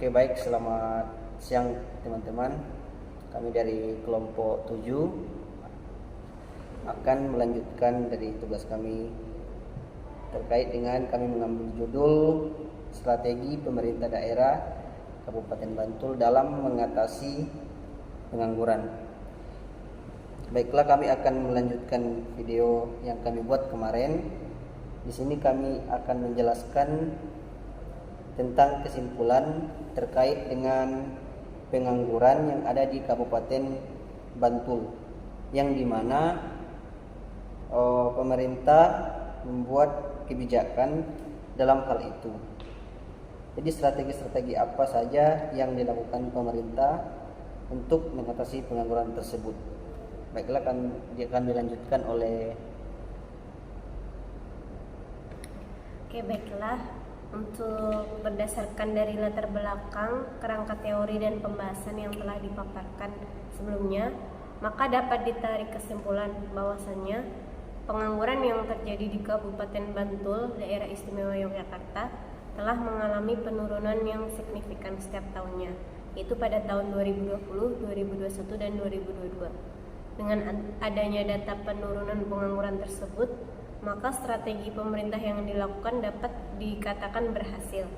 Oke, baik, selamat siang teman-teman. Kami dari kelompok 7 akan melanjutkan dari tugas kami terkait dengan kami mengambil judul Strategi Pemerintah Daerah Kabupaten Bantul dalam mengatasi pengangguran. Baiklah, kami akan melanjutkan video yang kami buat kemarin. Di sini kami akan menjelaskan tentang kesimpulan terkait dengan pengangguran yang ada di Kabupaten Bantul, yang dimana pemerintah membuat kebijakan dalam hal itu. Jadi strategi-strategi apa saja yang dilakukan pemerintah untuk mengatasi pengangguran tersebut. Baiklah, akan dilanjutkan oleh. Oke, baiklah. Untuk berdasarkan dari latar belakang, kerangka teori dan pembahasan yang telah dipaparkan sebelumnya, maka dapat ditarik kesimpulan bahwasannya pengangguran yang terjadi di Kabupaten Bantul, Daerah Istimewa Yogyakarta, telah mengalami penurunan yang signifikan setiap tahunnya, yaitu pada tahun 2020, 2021, dan 2022. Dengan adanya data penurunan pengangguran tersebut, maka strategi pemerintah yang dilakukan dapat dikatakan berhasil.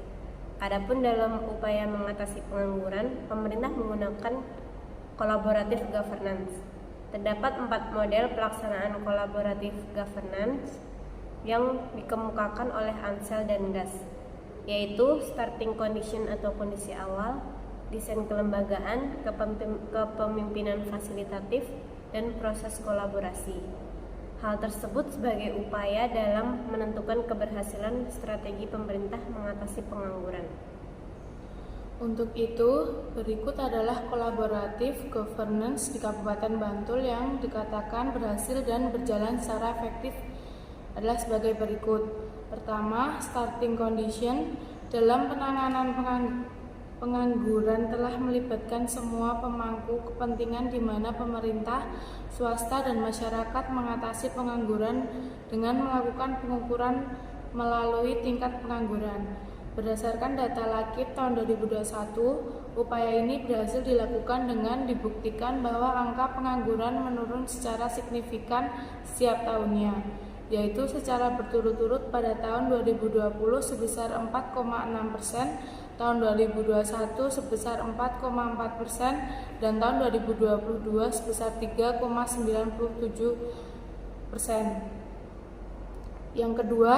Adapun dalam upaya mengatasi pengangguran, pemerintah menggunakan collaborative governance. Terdapat 4 model pelaksanaan collaborative governance yang dikemukakan oleh Ansel dan Gas, yaitu starting condition atau kondisi awal, desain kelembagaan, kepemimpinan fasilitatif, dan proses kolaborasi. Hal tersebut sebagai upaya dalam menentukan keberhasilan strategi pemerintah mengatasi pengangguran. Untuk itu, berikut adalah kolaboratif governance di Kabupaten Bantul yang dikatakan berhasil dan berjalan secara efektif adalah sebagai berikut. Pertama, starting condition. Dalam penanganan pengangguran telah melibatkan semua pemangku kepentingan di mana pemerintah, swasta, dan masyarakat mengatasi pengangguran dengan melakukan pengukuran melalui tingkat pengangguran. Berdasarkan data Lakip tahun 2021, upaya ini berhasil dilakukan dengan dibuktikan bahwa angka pengangguran menurun secara signifikan setiap tahunnya, yaitu secara berturut-turut pada tahun 2020 sebesar 4,6%, tahun 2021 sebesar 4,4%, dan tahun 2022 sebesar 3,97%. Yang kedua,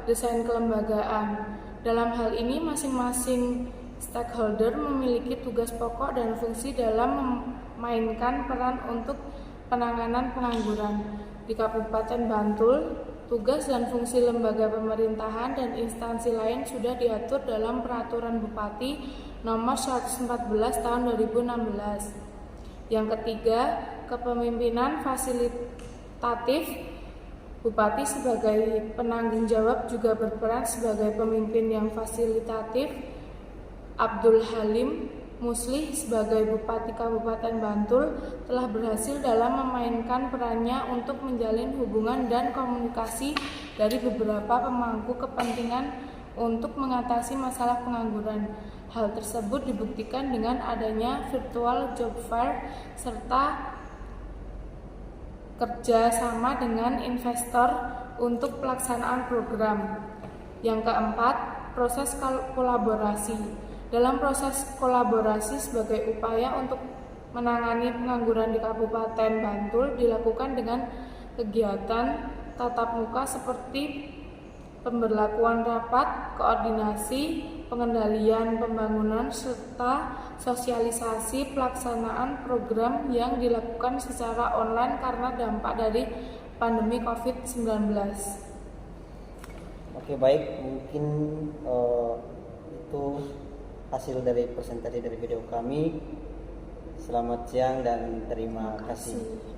desain kelembagaan. Dalam hal ini masing-masing stakeholder memiliki tugas pokok dan fungsi dalam memainkan peran untuk penanganan pengangguran. Di Kabupaten Bantul, tugas dan fungsi lembaga pemerintahan dan instansi lain sudah diatur dalam Peraturan Bupati Nomor 114 Tahun 2016. Yang ketiga, kepemimpinan fasilitatif. Bupati sebagai penanggung jawab juga berperan sebagai pemimpin yang fasilitatif. Abdul Halim Muslih sebagai Bupati Kabupaten Bantul telah berhasil dalam memainkan perannya untuk menjalin hubungan dan komunikasi dari beberapa pemangku kepentingan untuk mengatasi masalah pengangguran. Hal tersebut dibuktikan dengan adanya virtual job fair serta kerja sama dengan investor untuk pelaksanaan program. Yang keempat, proses kolaborasi. Dalam proses kolaborasi sebagai upaya untuk menangani pengangguran di Kabupaten Bantul dilakukan dengan kegiatan tatap muka seperti pemberlakuan rapat, koordinasi, pengendalian pembangunan, serta sosialisasi pelaksanaan program yang dilakukan secara online karena dampak dari pandemi COVID-19. Oke, baik, mungkin itu hasil dari presentasi dari video kami. Selamat siang dan terima kasih.